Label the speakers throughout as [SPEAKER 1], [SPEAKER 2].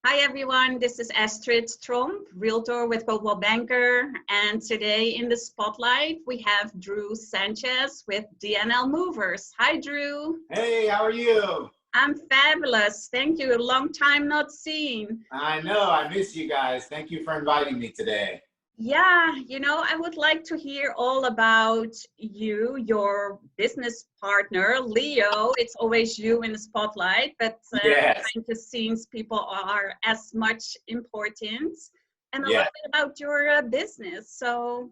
[SPEAKER 1] Hi everyone, this is Astrid Tromp Realtor with Coldwell Banker, and today in the spotlight we have Drew Sanchez with D&L Movers. Hi Drew.
[SPEAKER 2] Hey, how are you?
[SPEAKER 1] I'm fabulous, thank you. A long time not seen.
[SPEAKER 2] I know, I miss you guys. Thank you for inviting me today.
[SPEAKER 1] Yeah, I would like to hear all about you, your business partner, Leo. It's always you in the spotlight, but
[SPEAKER 2] Yes,
[SPEAKER 1] behind the scenes, people are as much important. And a
[SPEAKER 2] yeah,
[SPEAKER 1] little bit about your business. So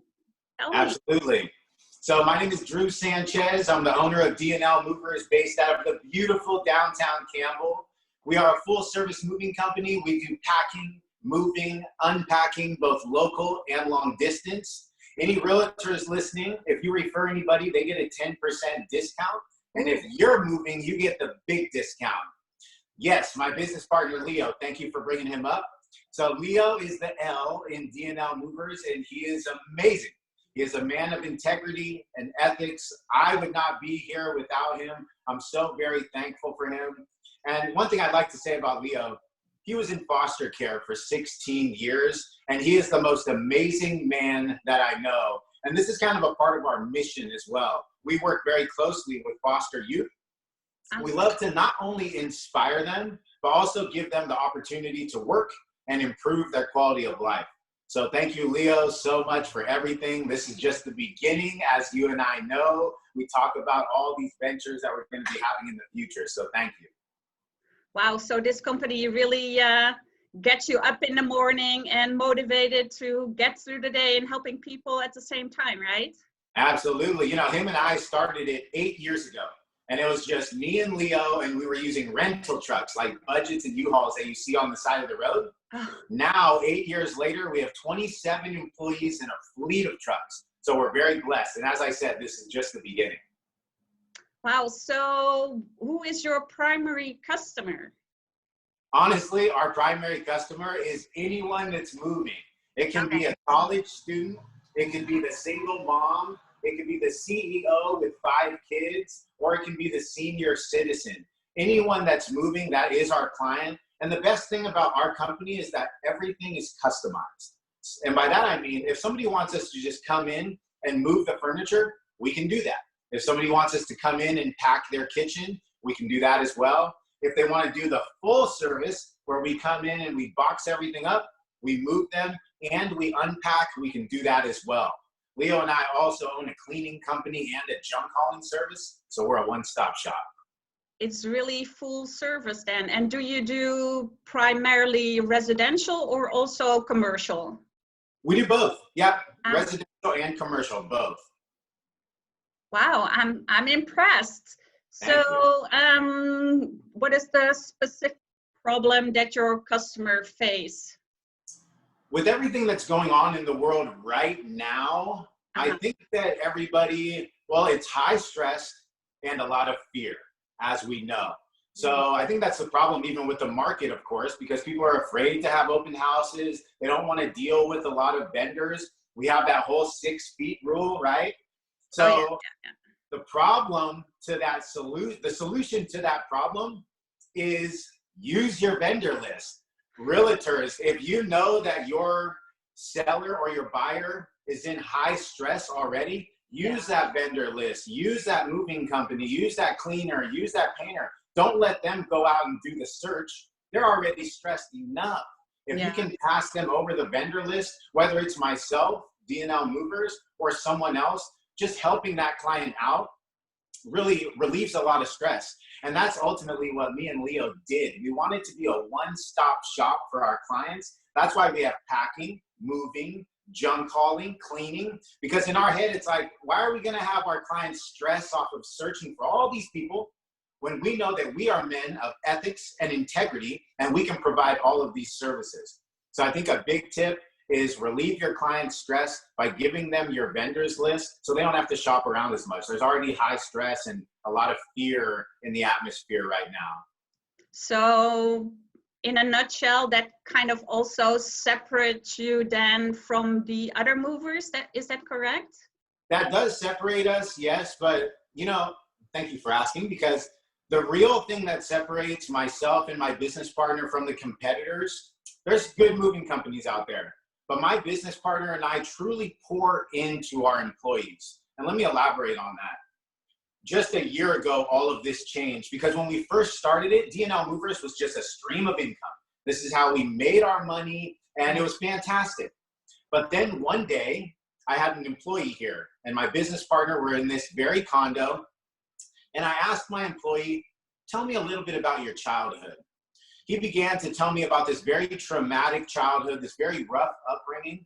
[SPEAKER 1] tell me.
[SPEAKER 2] absolutely. So my name is Drew Sanchez. I'm the owner of D&L Movers based out of the beautiful downtown Campbell. We are a full service moving company. We do packing, moving, unpacking, both local and long distance. Any realtors listening, if you refer anybody, they get a 10% discount. And if you're moving, you get the big discount. Yes, my business partner, Leo, thank you for bringing him up. So Leo is the L in D&L Movers, and he is amazing. He is a man of integrity and ethics. I would not be here without him. I'm so very thankful for him. And one thing I'd like to say about Leo, he was in foster care for 16 years, and he is the most amazing man that I know. And this is kind of a part of our mission as well. We work very closely with foster youth. We love to not only inspire them, but also give them the opportunity to work and improve their quality of life. So thank you, Leo, so much for everything. This is just the beginning. As you and I know, we talk about all these ventures that we're going to be having in the future. So thank you.
[SPEAKER 1] Wow, so this company really gets you up in the morning and motivated to get through the day and helping people at the same time, right?
[SPEAKER 2] Absolutely. You know, him and I started it 8 years ago. And it was just me and Leo, and we were using rental trucks like budgets and U-Hauls that you see on the side of the road. Now, 8 years later, we have 27 employees and a fleet of trucks. So we're very blessed. And as I said, this is just the beginning.
[SPEAKER 1] Wow, so who is your primary customer?
[SPEAKER 2] Honestly, our primary customer is anyone that's moving. It can be a college student. It can be the single mom. It could be the CEO with 5 kids, or it can be the senior citizen. Anyone that's moving, that is our client. And the best thing about our company is that everything is customized. And by that, I mean, if somebody wants us to just come in and move the furniture, we can do that. If somebody wants us to come in and pack their kitchen, we can do that as well. If they want to do the full service, where we come in and we box everything up, we move them, and we unpack, we can do that as well. Leo and I also own a cleaning company and a junk hauling service, so we're a one-stop shop.
[SPEAKER 1] It's really full service then. And do you do primarily residential or also commercial?
[SPEAKER 2] We do both. Yep, residential and commercial, both.
[SPEAKER 1] Wow, I'm impressed. So, what is the specific problem that your customer face?
[SPEAKER 2] With everything that's going on in the world right now, I think that everybody, well, it's high stress and a lot of fear, as we know. So I think that's the problem even with the market, of course, because people are afraid to have open houses. They don't want to deal with a lot of vendors. We have that whole 6 feet rule, right? So the problem to that the solution to that problem is use your vendor list. Realtors, if you know that your seller or your buyer is in high stress already, use that vendor list, use that moving company, use that cleaner, use that painter. Don't let them go out and do the search. They're already stressed enough. If you can pass them over the vendor list, whether it's myself, D&L Movers, or someone else, just helping that client out really relieves a lot of stress. And that's ultimately what me and Leo did. We wanted to be a one-stop shop for our clients. That's why we have packing, moving, junk hauling, cleaning, because in our head, it's like, why are we going to have our clients stress off of searching for all these people when we know that we are men of ethics and integrity and we can provide all of these services? So I think a big tip is relieve your client's stress by giving them your vendors list so they don't have to shop around as much. There's already high stress and a lot of fear in the atmosphere right now.
[SPEAKER 1] So in a nutshell, that kind of also separates you then from the other movers. Is that correct?
[SPEAKER 2] That does separate us, yes. But, you know, thank you for asking, because The real thing that separates myself and my business partner from the competitors, there's good moving companies out there, but my business partner and I truly pour into our employees. And let me elaborate on that. Just a year ago, all of this changed because when we first started it, D&L Movers was just a stream of income. This is how we made our money, and it was fantastic. But then one day, I had an employee here, and my business partner were in this very condo, and I asked my employee, tell me a little bit about your childhood. He began to tell me about this very traumatic childhood, this very rough upbringing.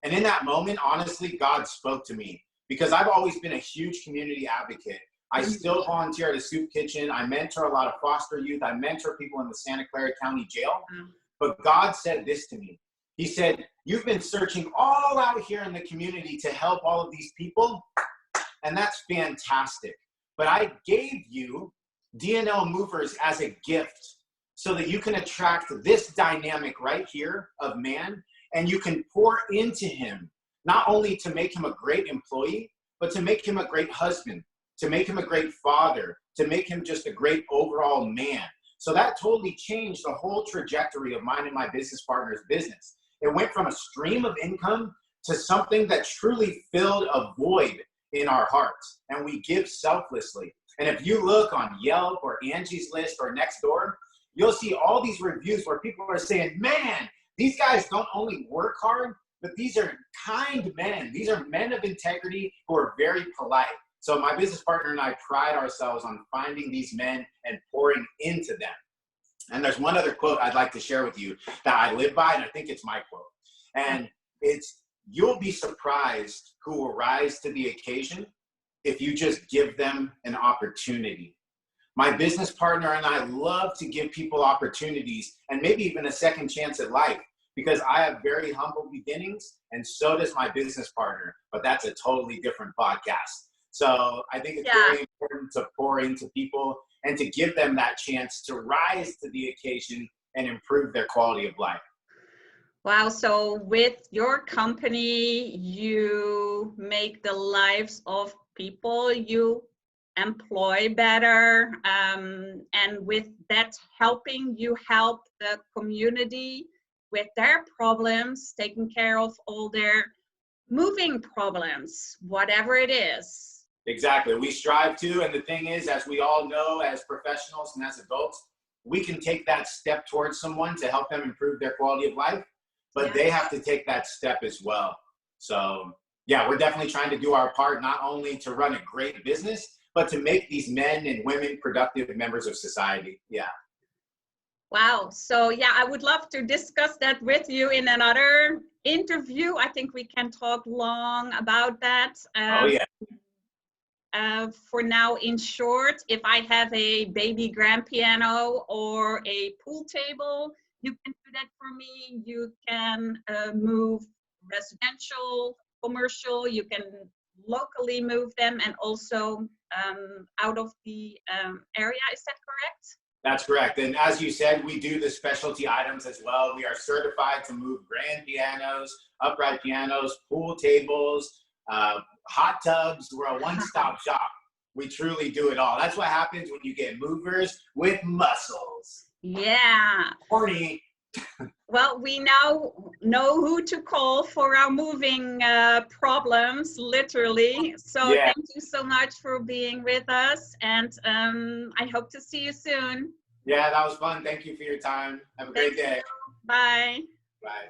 [SPEAKER 2] And in that moment, honestly, God spoke to me because I've always been a huge community advocate. I still volunteer at a soup kitchen. I mentor a lot of foster youth. I mentor people in the Santa Clara County Jail. But God said this to me. He said, you've been searching all out here in the community to help all of these people, and that's fantastic. But I gave you D&L Movers as a gift so that you can attract this dynamic right here of man, and you can pour into him, not only to make him a great employee, but to make him a great husband, to make him a great father, to make him just a great overall man. So that totally changed the whole trajectory of mine and my business partner's business. It went from a stream of income to something that truly filled a void in our hearts, and we give selflessly. And if you look on Yelp or Angie's List or Nextdoor, you'll see all these reviews where people are saying, man, these guys don't only work hard, but these are kind men. These are men of integrity who are very polite. So my business partner and I pride ourselves on finding these men and pouring into them. And there's one other quote I'd like to share with you that I live by, and I think it's my quote. And it's, you'll be surprised who will rise to the occasion if you just give them an opportunity. My business partner and I love to give people opportunities and maybe even a second chance at life because I have very humble beginnings, and so does my business partner. But that's a totally different podcast. So I think it's very important to pour into people and to give them that chance to rise to the occasion and improve their quality of life.
[SPEAKER 1] Wow, so with your company, you make the lives of people you employ better, and with that helping, you help the community with their problems, taking care of all their moving problems, whatever it is.
[SPEAKER 2] Exactly. We strive to, and the thing is, as we all know, as professionals and as adults, we can take that step towards someone to help them improve their quality of life, but they have to take that step as well. So yeah, we're definitely trying to do our part, not only to run a great business, but to make these men and women productive members of society. Yeah.
[SPEAKER 1] Wow. So yeah, I would love to discuss that with you in another interview. I think we can talk long about that.
[SPEAKER 2] Oh yeah.
[SPEAKER 1] For now, in short, if I have a baby grand piano or a pool table, you can do that for me. You can move residential, commercial, you can locally move them, and also out of the area. Is that correct?
[SPEAKER 2] That's correct. And as you said, we do the specialty items as well. We are certified to move grand pianos, upright pianos, pool tables, hot tubs. We're a one-stop shop. We truly do it all. That's what happens when you get movers with muscles.
[SPEAKER 1] Yeah.
[SPEAKER 2] Horny.
[SPEAKER 1] Well, we now know who to call for our moving problems, literally. So thank you so much for being with us, and I hope to see you soon.
[SPEAKER 2] Yeah, that was fun. Thank you for your time. Have a great day.
[SPEAKER 1] Bye.
[SPEAKER 2] Bye.